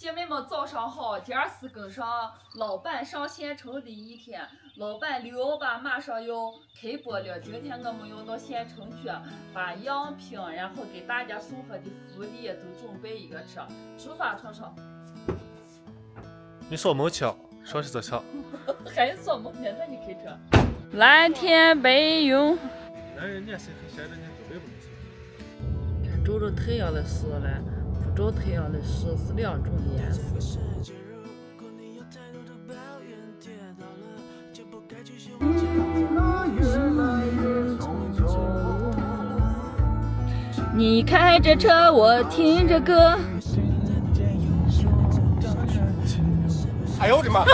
姐妹们早上好，今儿是跟上老伴上县城的一天，老伴618马上要开播了。今天我们要到县城去把样品，然后给大家送货的福利都准备一个车。出发，程程。你说没抢，说是这抢。还说没呢？那你开车。蓝天白云。男人年轻很闲着呢，都没不能说。看照着太阳的时嘞，不照太阳的时是两种颜色。你开着车，我听着歌。哎呦我的妈！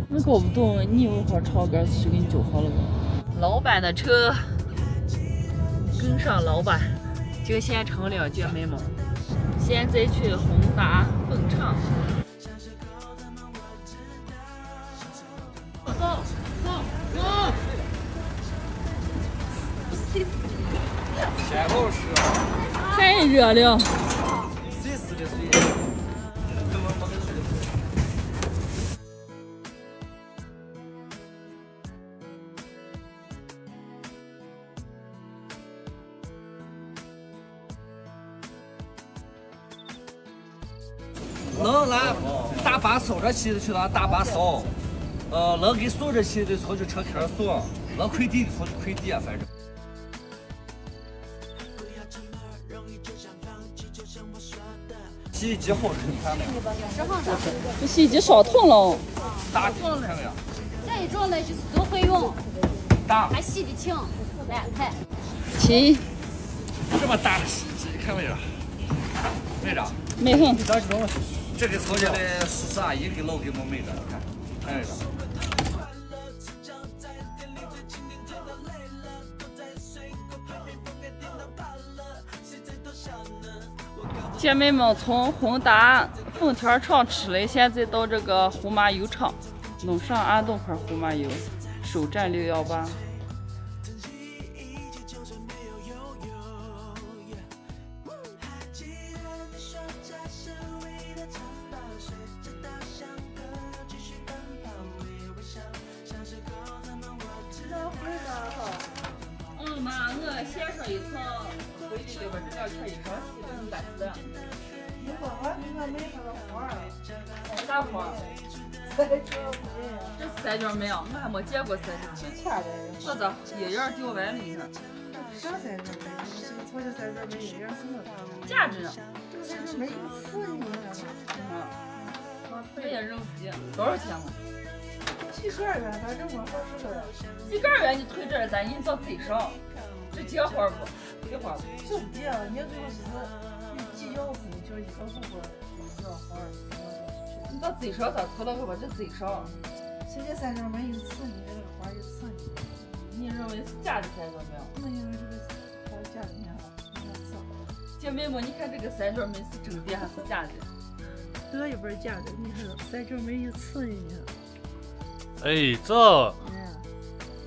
我搞不懂，你一会儿唱歌谁给你教好了吗？老板的车跟上老板，进县城了，姐妹们。现在去宏达凤场。走走走！先后是太热了。谁死的谁？能拿大把收着起的去拿大把收，能给收着起的从就车开始送，能快递的从就快递，反正。洗衣机好使，你看没有？这洗衣机烧痛了。大桶那个呀，这一种呢就是都会用，大还洗的清，来看。齐。这么大的洗衣机，你看没有？没着。没很。这个从家的叔叔阿姨给老给我买的，看，看着。姐妹们从宏达凤田厂吃了，现在到这个胡麻油厂弄上安东块胡麻油，首站618。妈，我先上一层，回去里边这两天一上洗的你咋洗的？你说我给我买上个花儿，啥花？三角梅，这是三角梅啊，我还没见过三角梅。钱的。这咋叶叶掉完了？你看。啥三角梅？瞧这三角梅叶叶什么？价值呢？这个三角梅有刺呢。这也扔鸡，多少钱嘛？几个月，反正我好使的。几个月你推这咱人到嘴上，这结花不？结花不？就不结了，你最后是几钥匙，就一个户口一个花儿。你到嘴上咋涂了个吧？这嘴上。现在三角梅有刺呢，这个花有刺呢。你认为是假的三角梅？我认为这个花假的，你看有刺。姐妹们，你看这个三角梅是真的还是假的？这一本假的，你看三角梅有刺呢，你看。哎，这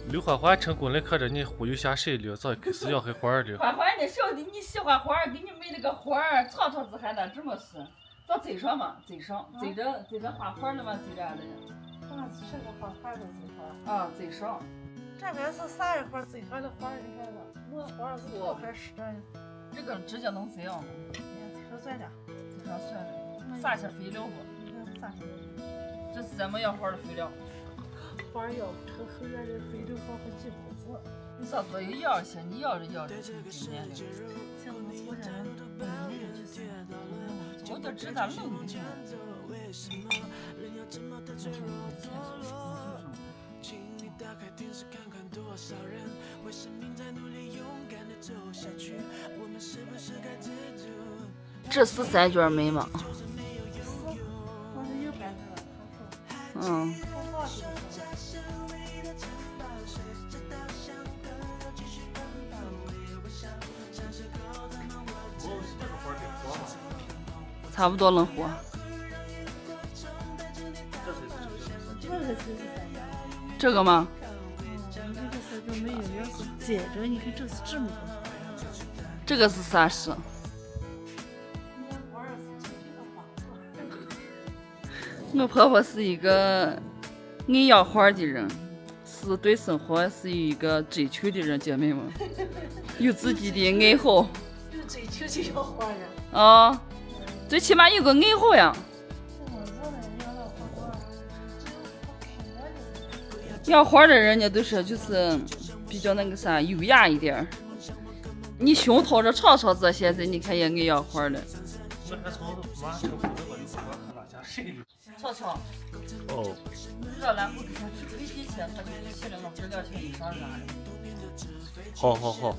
刘欢欢成功的可着你忽悠下水了，早开始要黑花了。欢欢，你晓得你喜欢花，给你买了个花，尝尝子还能这么使？到嘴上嘛，嘴上，嘴着花花了嘛，嘴着的。啊，是个花花的嘴花。啊，嘴上。这边是啥一花？嘴上的花，你看看，我花是多还实着呢。这个直接能这样吗？哎呀，嘴上酸点，嘴上酸的，撒些肥料不？你看撒些。这是咱们养花的肥料。花要和后院的肥料放和几谷子。你上左右养些，你养着养着就今年了。像我们从前冷的就是，我都知道冷的。这是三角梅吗？嗯。差不多能活。这个吗？这个三角梅叶叶是接着，你看这是这么多。这个是啥事？我婆婆是一个爱养花的人，是对生活是一个追求的人，姐妹们，有自己的爱好。有追求就要花呀。啊，最起码有个爱好呀。养花的人家都说就是比较那个啥优雅一点儿。你熏陶着尝尝这，现在你看也爱养花了。巧巧，哦，热了不给他去吹地去，他就起来我这2天以上热了。好好好。